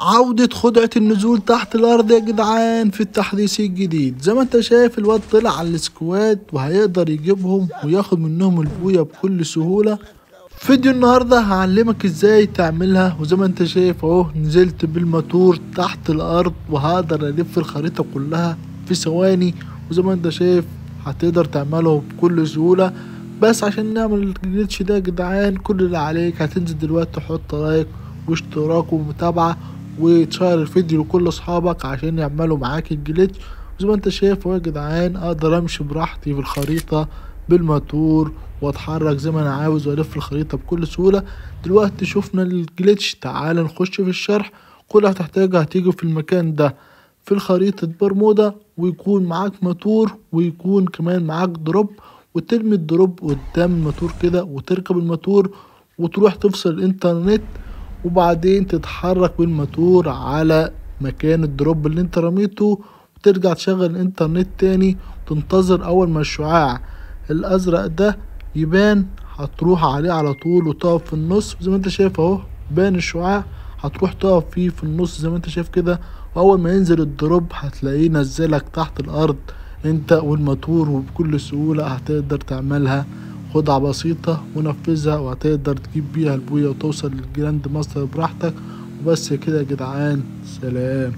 عودة خدعة النزول تحت الأرض يا جدعان في التحديث الجديد. زي ما انت شايف الواد طلع على السكواد وهيقدر يجيبهم وياخد منهم البوية بكل سهولة. فيديو النهاردة هعلمك ازاي تعملها، وزي ما انت شايف اهو نزلت بالماتور تحت الأرض وهقدر ألف الخريطة كلها في ثواني. وزي ما انت شايف هتقدر تعمله بكل سهولة. بس عشان نعمل الجليتش ده يا جدعان كل اللي عليك هتنزل دلوقتي تحط لايك واشتراك ومتابعة وتشير الفيديو لكل اصحابك عشان يعملوا معاك الجليتش. وزي ما انت شايف اهو يا جدعان اقدر امشي براحتي في الخريطة بالماتور واتحرك زي ما انا عاوز والف الخريطة بكل سهولة. دلوقتي شفنا الجليتش، تعال نخش في الشرح. كل اللي هتحتاجه هتيجي في المكان ده في الخريطة برمودا، ويكون معاك موتور ويكون كمان معاك دروب، وترمي الدروب قدام الموتور كده وتركب الموتور وتروح تفصل الانترنت، وبعدين تتحرك بالموتور على مكان الدروب اللي انت رميته وترجع تشغل الانترنت تاني. تنتظر اول ما الشعاع الازرق ده يبان هتروح عليه على طول وتقف في النص. زي ما انت شايف اهو بان الشعاع، هتروح تقف فيه في النص زي ما انت شايف كده. واول ما ينزل الدروب هتلاقيه نزلك تحت الارض انت والموتور، وبكل سهولة هتقدر تعملها خدعة بسيطة ونفذها وهتقدر تجيب بيها البوية وتوصل للجراند ماستر براحتك. وبس كده يا جدعان، سلام.